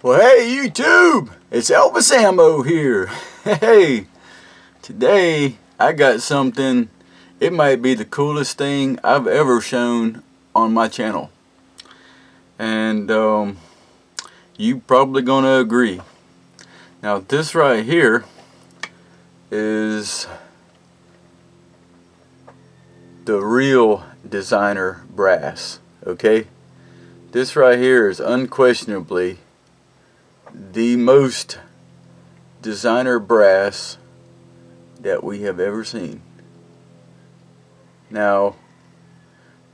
Well, hey YouTube, it's Elvis Ammo here. Hey, today I got something. It might be the coolest thing I've ever shown on my channel, and you probably gonna agree. Now this right here is the real designer brass. Okay, this right here is unquestionably the most designer brass that we have ever seen. Now,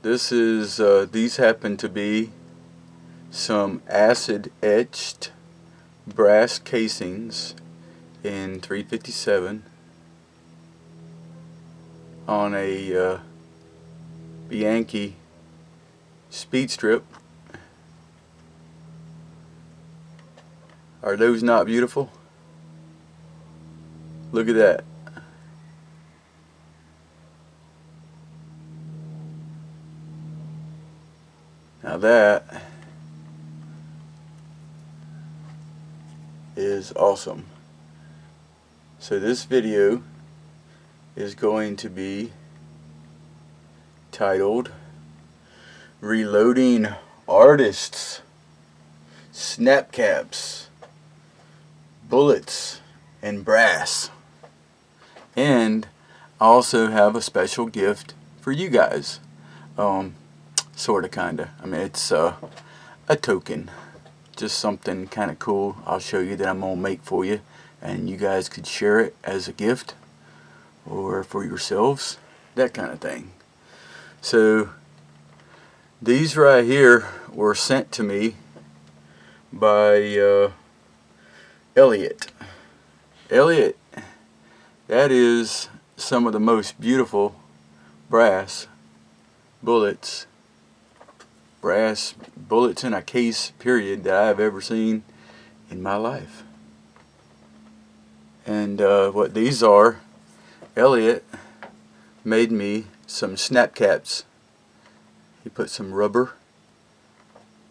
this is these happen to be some acid etched brass casings in 357 on a Bianchi speed strip. Are those not beautiful? Look at that. Now that is awesome. So this video is going to be titled Reloading Artists, Snap Caps, Bullets, and Brass. And I also have a special gift for you guys. Sorta, kinda. I mean, it's a token. Just something kinda cool I'll show you that I'm gonna make for you, and you guys could share it as a gift or for yourselves, that kind of thing. So these right here were sent to me by Eliott. Eliott, that is some of the most beautiful brass bullets in a case, period, that I've ever seen in my life. And what these are, Eliott made me some snap caps. He put some rubber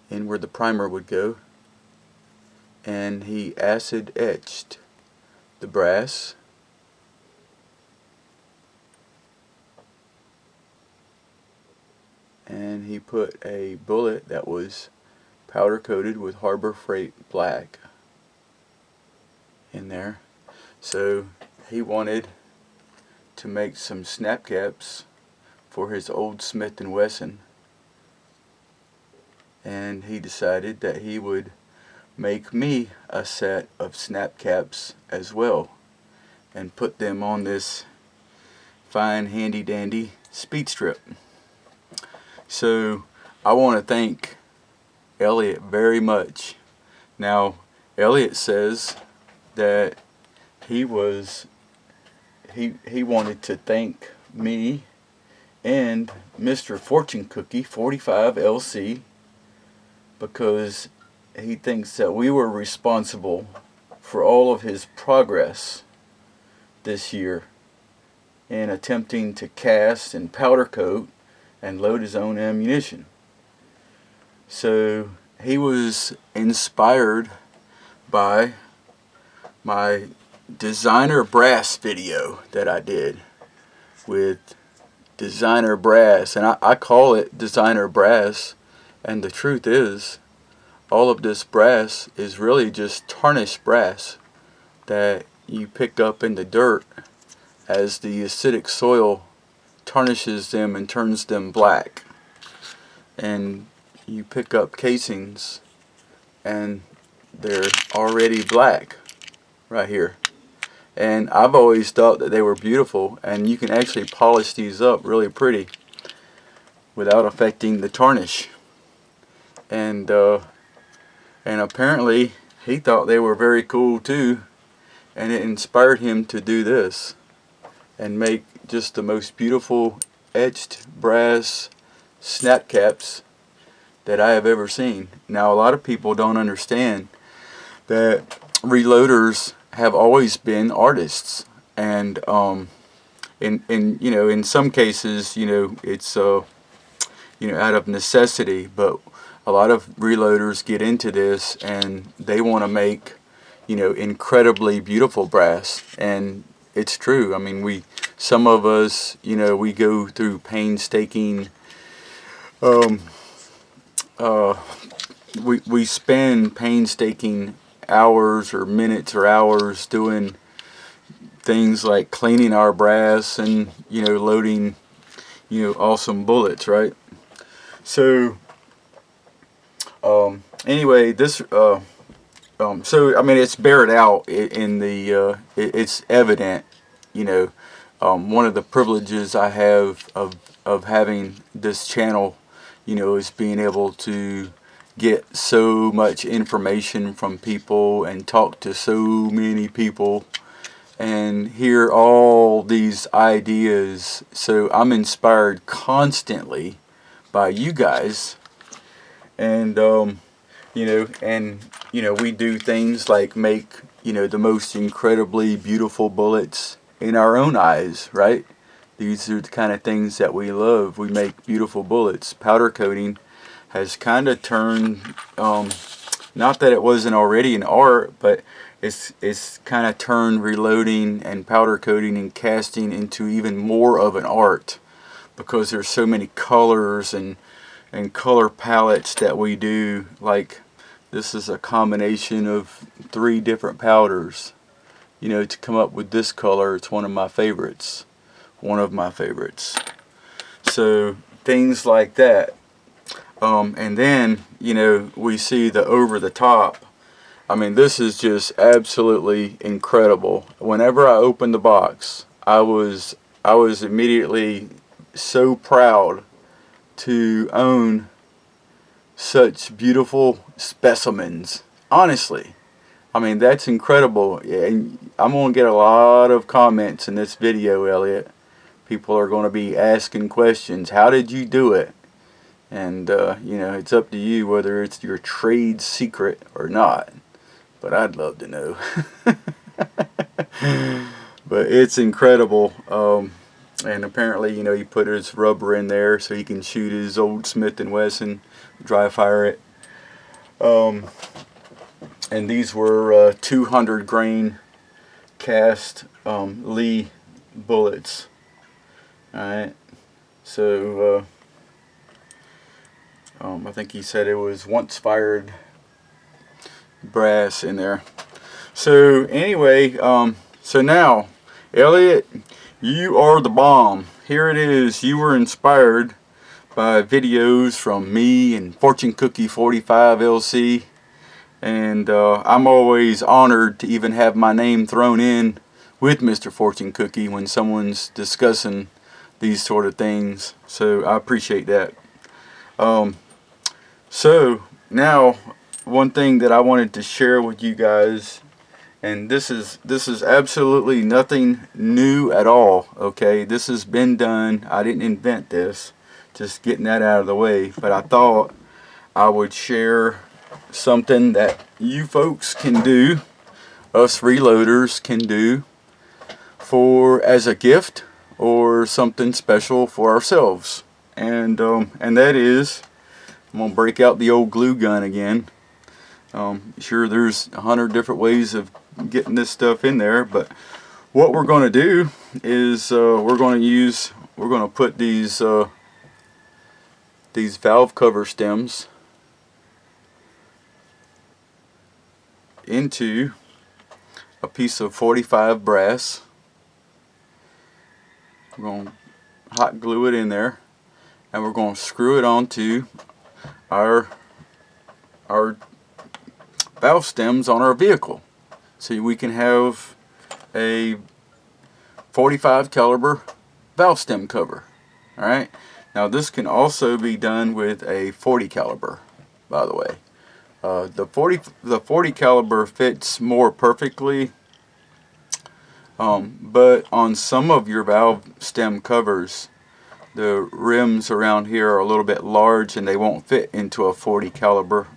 in where the primer would go, and he acid etched the brass, and he put a bullet that was powder coated with Harbor Freight black in there. So he wanted to make some snap caps for his old Smith & Wesson, and he decided that he would make me a set of snap caps as well and put them on this fine handy dandy speed strip. So I want to thank Eliott very much. Now Eliott says that he wanted to thank me and Mr. Fortune Cookie 45 LC because he thinks that we were responsible for all of his progress this year in attempting to cast and powder coat and load his own ammunition. So he was inspired by my designer brass video that I did with designer brass, and I call it designer brass, and the truth is all of this brass is really just tarnished brass that you pick up in the dirt as the acidic soil tarnishes them and turns them black. And you pick up casings and they're already black right here. And I've always thought that they were beautiful, and you can actually polish these up really pretty without affecting the tarnish. And apparently he thought they were very cool too, and it inspired him to do this and make just the most beautiful etched brass snap caps that I have ever seen. Now a lot of people don't understand that reloaders have always been artists, and in some cases, it's out of necessity, but a lot of reloaders get into this and they want to make, incredibly beautiful brass. And it's true. I mean, some of us, we go through painstaking, we spend painstaking hours or minutes or hours doing things like cleaning our brass and, loading, awesome bullets, right? So, anyway, so I mean, it's bared out in the, it's evident, one of the privileges I have of having this channel, is being able to get so much information from people and talk to so many people and hear all these ideas. So I'm inspired constantly by you guys, and we do things like make the most incredibly beautiful bullets in our own eyes, right? These are the kind of things that we love. We make beautiful bullets. Powder coating has kind of turned, not that it wasn't already an art, but it's kind of turned reloading and powder coating and casting into even more of an art, because there's so many colors and color palettes that we do. Like, this is a combination of 3 different powders, to come up with this color. It's one of my favorites. So things like that. And then, we see the over the top. I mean, this is just absolutely incredible. Whenever I opened the box, I was immediately so proud to own such beautiful specimens. Honestly, I mean, that's incredible. And I'm going to get a lot of comments in this video, Elliott. People are going to be asking questions. How did you do it? And, it's up to you whether it's your trade secret or not. But I'd love to know. But it's incredible. And apparently, he put his rubber in there so he can shoot his old Smith & Wesson, dry fire it. And these were 200 grain cast Lee bullets. Alright, so I think he said it was once fired brass in there. So anyway, so now, Elliott, you are the bomb. Here it is. You were inspired by videos from me and Fortune Cookie 45 LC, and I'm always honored to even have my name thrown in with Mr. Fortune Cookie when someone's discussing these sort of things. So I appreciate that. So now, one thing that I wanted to share with you guys, and this is absolutely nothing new at all, okay? This has been done. I didn't invent this, just getting that out of the way. But I thought I would share something that you folks can do, us reloaders can do, as a gift or something special for ourselves. And that is, I'm going to break out the old glue gun again. Sure, there's 100 different ways of getting this stuff in there, but what we're going to do is we're going to put these valve cover stems into a piece of 45 brass. We're going to hot glue it in there, and we're going to screw it onto our valve stems on our vehicle, so we can have a 45 caliber valve stem cover. Alright, now this can also be done with a 40 caliber, by the way. The 40 caliber fits more perfectly, but on some of your valve stem covers, the rims around here are a little bit large and they won't fit into a 40 caliber,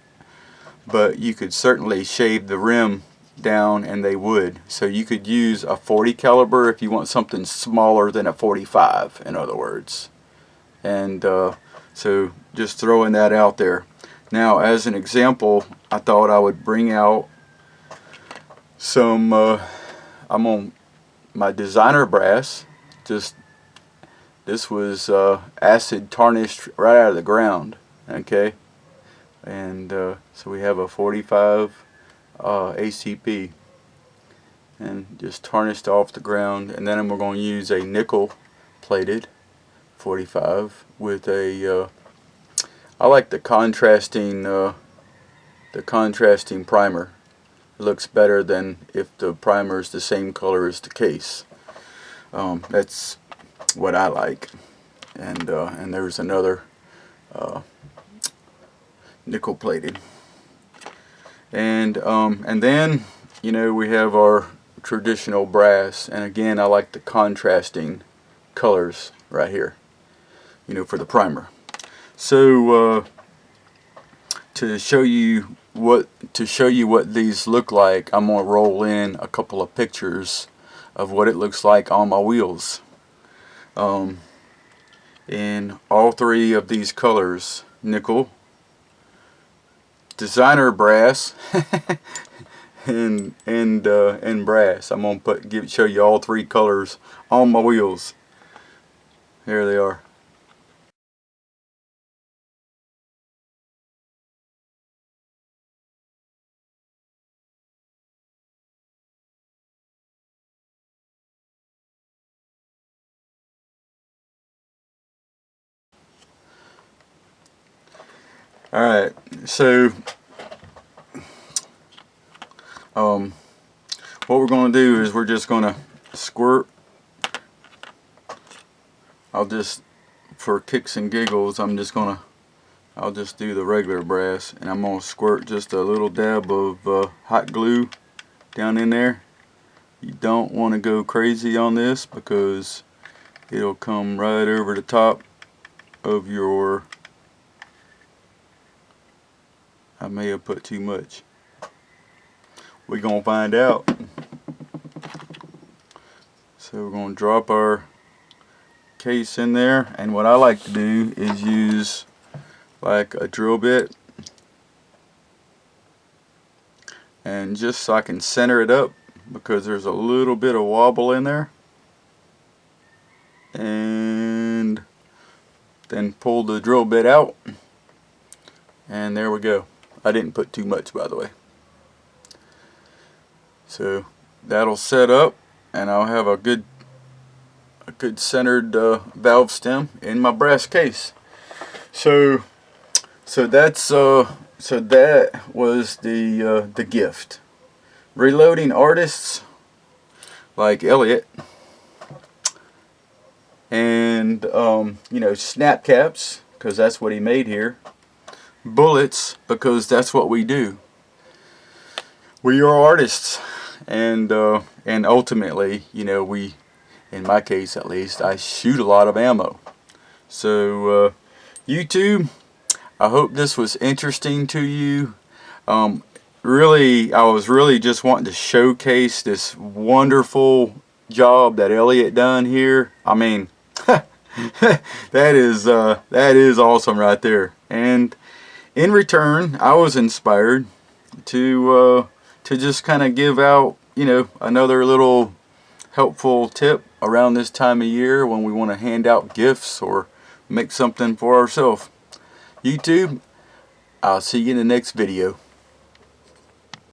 but you could certainly shave the rim down and they would. So you could use a 40 caliber if you want something smaller than a 45, in other words. And so just throwing that out there. Now, as an example, I thought I would bring out some, I'm on my designer brass. This was acid tarnished right out of the ground, okay? And so we have a 45 ACP, and just tarnished off the ground. And then we're going to use a nickel plated 45 with a I like the contrasting primer. It looks better than if the primer is the same color as the case. That's what I like. And there's another nickel plated. And then, you know, we have our traditional brass. And again, I like the contrasting colors right here, you know, for the primer. So to show you what these look like, I'm gonna roll in a couple of pictures of what it looks like on my wheels. In all three of these colors: nickel, designer brass, and brass. I'm gonna show you all three colors on my wheels. Here they are. Alright, so what we're going to do is we're just going to squirt. For kicks and giggles, I'll just do the regular brass, and I'm going to squirt just a little dab of hot glue down in there. You don't want to go crazy on this because it'll come right over the top of your... I may have put too much. We're going to find out. So we're going to drop our case in there, and what I like to do is use like a drill bit, and just so I can center it up because there's a little bit of wobble in there, and then pull the drill bit out, and there we go. I didn't put too much, by the way. So that'll set up, and I'll have a good centered valve stem in my brass case. So that was the gift. Reloading artists like Eliott, and you know, snap caps, because that's what he made here. Bullets, because that's what we do. We are artists, and ultimately, you know, we, in my case at least, I shoot a lot of ammo. So YouTube, I hope this was interesting to you. Really, I was really just wanting to showcase this wonderful job that Eliott done here. I mean, that is awesome right there. And in return, I was inspired to just kind of give out, you know, another little helpful tip around this time of year when we want to hand out gifts or make something for ourselves. YouTube, I'll see you in the next video.